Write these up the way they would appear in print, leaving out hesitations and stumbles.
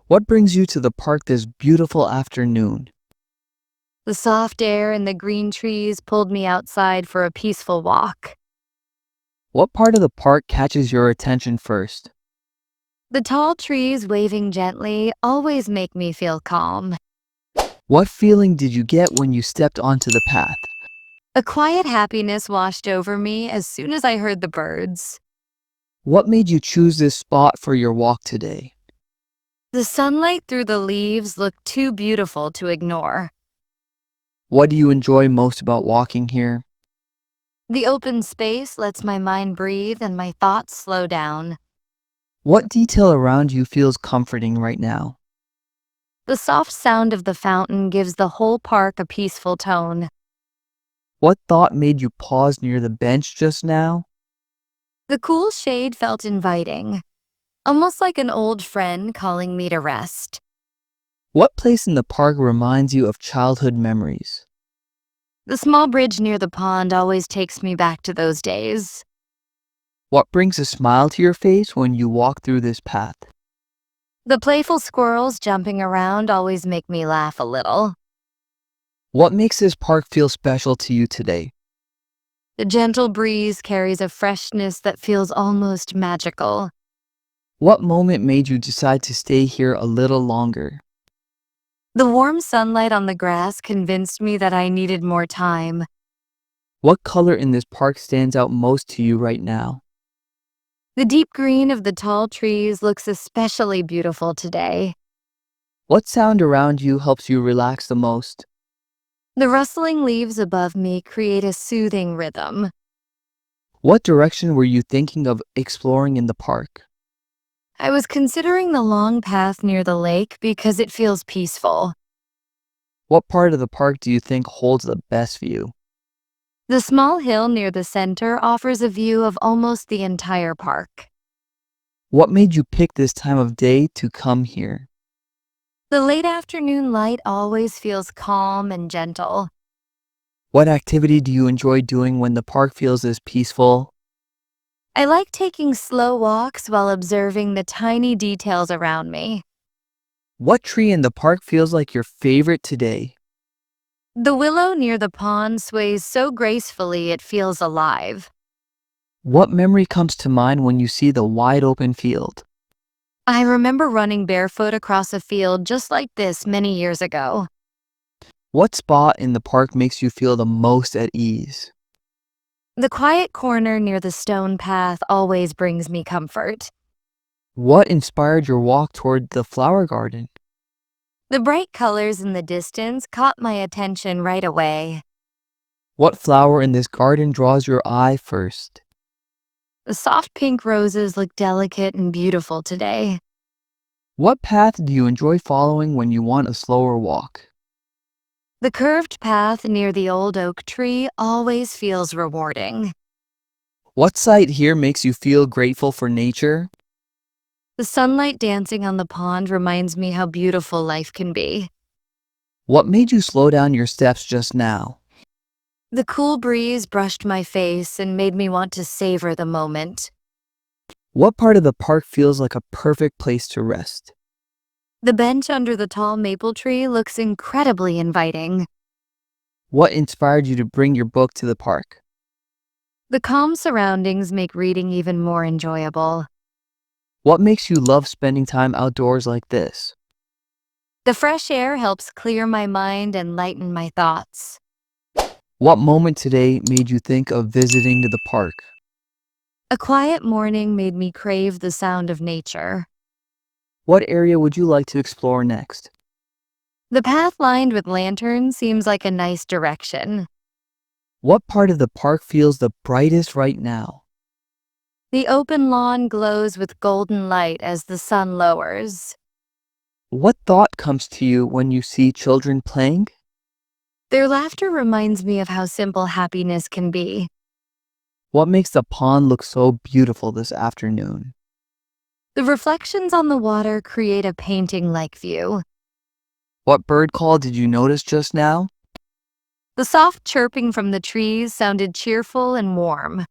What brings you to the park this beautiful afternoon? The soft air and the green trees pulled me outside for a peaceful walk. What part of the park catches your attention first? The tall trees waving gently always make me feel calm. What feeling did you get when you stepped onto the path? A quiet happiness washed over me as soon as I heard the birds. What made you choose this spot for your walk today? The sunlight through the leaves looked too beautiful to ignore. What do you enjoy most about walking here? The open space lets my mind breathe and my thoughts slow down. What detail around you feels comforting right now? The soft sound of the fountain gives the whole park a peaceful tone. What thought made you pause near the bench just now? The cool shade felt inviting, almost like an old friend calling me to rest. What place in the park reminds you of childhood memories? The small bridge near the pond always takes me back to those days. What brings a smile to your face when you walk through this path? The playful squirrels jumping around always make me laugh a little. What makes this park feel special to you today? The gentle breeze carries a freshness that feels almost magical. What moment made you decide to stay here a little longer? The warm sunlight on the grass convinced me that I needed more time. What color in this park stands out most to you right now? The deep green of the tall trees looks especially beautiful today. What sound around you helps you relax the most? The rustling leaves above me create a soothing rhythm. What direction were you thinking of exploring in the park? I was considering the long path near the lake because it feels peaceful. What part of the park do you think holds the best view? The small hill near the center offers a view of almost the entire park. What made you pick this time of day to come here? The late afternoon light always feels calm and gentle. What activity do you enjoy doing when the park feels this peaceful? I like taking slow walks while observing the tiny details around me. What tree in the park feels like your favorite today? The willow near the pond sways so gracefully it feels alive. What memory comes to mind when you see the wide open field? I remember running barefoot across a field just like this many years ago. What spot in the park makes you feel the most at ease? The quiet corner near the stone path always brings me comfort. What inspired your walk toward the flower garden? The bright colors in the distance caught my attention right away. What flower in this garden draws your eye first? The soft pink roses look delicate and beautiful today. What path do you enjoy following when you want a slower walk? The curved path near the old oak tree always feels rewarding. What sight here makes you feel grateful for nature? The sunlight dancing on the pond reminds me how beautiful life can be. What made you slow down your steps just now? The cool breeze brushed my face and made me want to savor the moment. What part of the park feels like a perfect place to rest? The bench under the tall maple tree looks incredibly inviting. What inspired you to bring your book to the park? The calm surroundings make reading even more enjoyable. What makes you love spending time outdoors like this? The fresh air helps clear my mind and lighten my thoughts. What moment today made you think of visiting the park? A quiet morning made me crave the sound of nature. What area would you like to explore next? The path lined with lanterns seems like a nice direction. What part of the park feels the brightest right now? The open lawn glows with golden light as the sun lowers. What thought comes to you when you see children playing? Their laughter reminds me of how simple happiness can be. What makes the pond look so beautiful this afternoon? The reflections on the water create a painting-like view. What bird call did you notice just now? The soft chirping from the trees sounded cheerful and warm.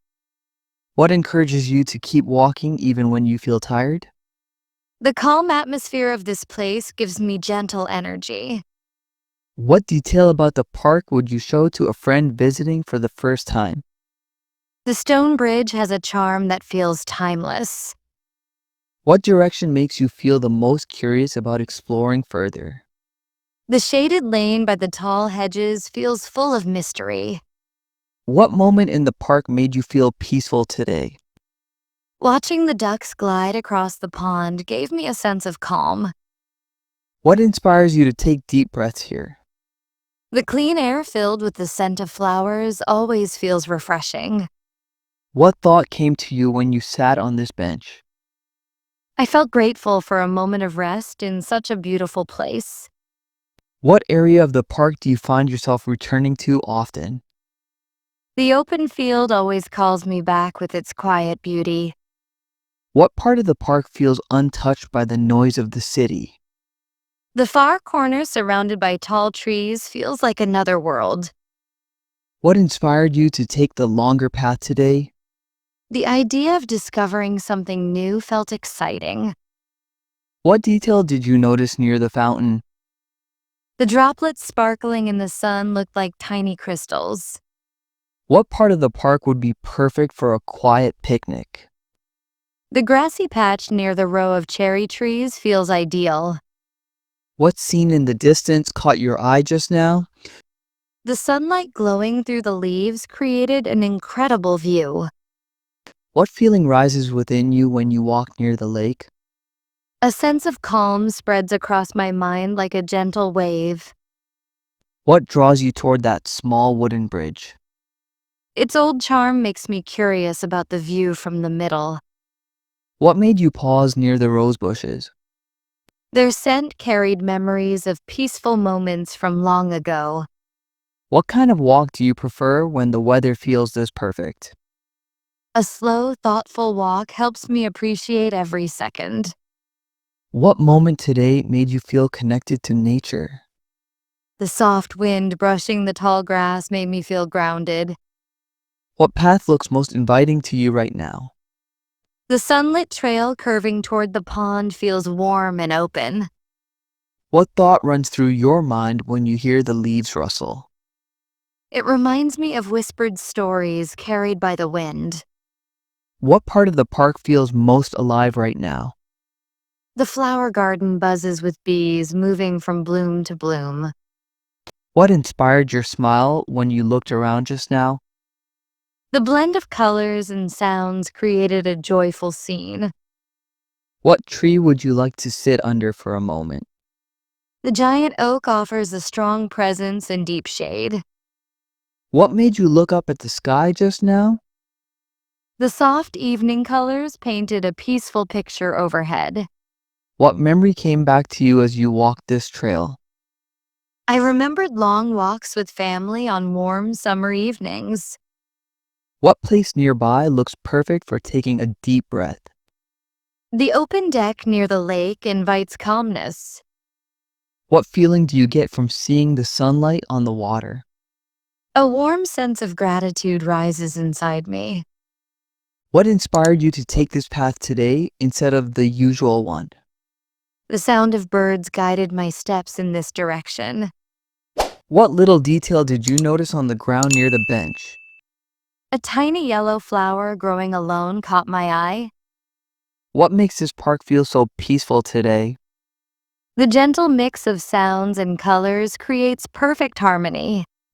What encourages you to keep walking even when you feel tired? The calm atmosphere of this place gives me gentle energy. What detail about the park would you show to a friend visiting for the first time? The stone bridge has a charm that feels timeless. What direction makes you feel the most curious about exploring further? The shaded lane by the tall hedges feels full of mystery. What moment in the park made you feel peaceful today? Watching the ducks glide across the pond gave me a sense of calm. What inspires you to take deep breaths here? The clean air filled with the scent of flowers always feels refreshing. What thought came to you when you sat on this bench? I felt grateful for a moment of rest in such a beautiful place. What area of the park do you find yourself returning to often? The open field always calls me back with its quiet beauty. What part of the park feels untouched by the noise of the city? The far corner surrounded by tall trees feels like another world. What inspired you to take the longer path today? The idea of discovering something new felt exciting. What detail did you notice near the fountain? The droplets sparkling in the sun looked like tiny crystals. What part of the park would be perfect for a quiet picnic? The grassy patch near the row of cherry trees feels ideal. What scene in the distance caught your eye just now? The sunlight glowing through the leaves created an incredible view. What feeling rises within you when you walk near the lake? A sense of calm spreads across my mind like a gentle wave. What draws you toward that small wooden bridge? Its old charm makes me curious about the view from the middle. What made you pause near the rose bushes? Their scent carried memories of peaceful moments from long ago. What kind of walk do you prefer when the weather feels this perfect? A slow, thoughtful walk helps me appreciate every second. What moment today made you feel connected to nature? The soft wind brushing the tall grass made me feel grounded. What path looks most inviting to you right now? The sunlit trail curving toward the pond feels warm and open. What thought runs through your mind when you hear the leaves rustle? It reminds me of whispered stories carried by the wind. What part of the park feels most alive right now? The flower garden buzzes with bees moving from bloom to bloom. What inspired your smile when you looked around just now? The blend of colors and sounds created a joyful scene. What tree would you like to sit under for a moment? The giant oak offers a strong presence and deep shade. What made you look up at the sky just now? The soft evening colors painted a peaceful picture overhead. What memory came back to you as you walked this trail? I remembered long walks with family on warm summer evenings. What place nearby looks perfect for taking a deep breath? The open deck near the lake invites calmness. What feeling do you get from seeing the sunlight on the water? A warm sense of gratitude rises inside me. What inspired you to take this path today instead of the usual one? The sound of birds guided my steps in this direction. What little detail did you notice on the ground near the bench? A tiny yellow flower growing alone caught my eye. What makes this park feel so peaceful today? The gentle mix of sounds and colors creates perfect harmony.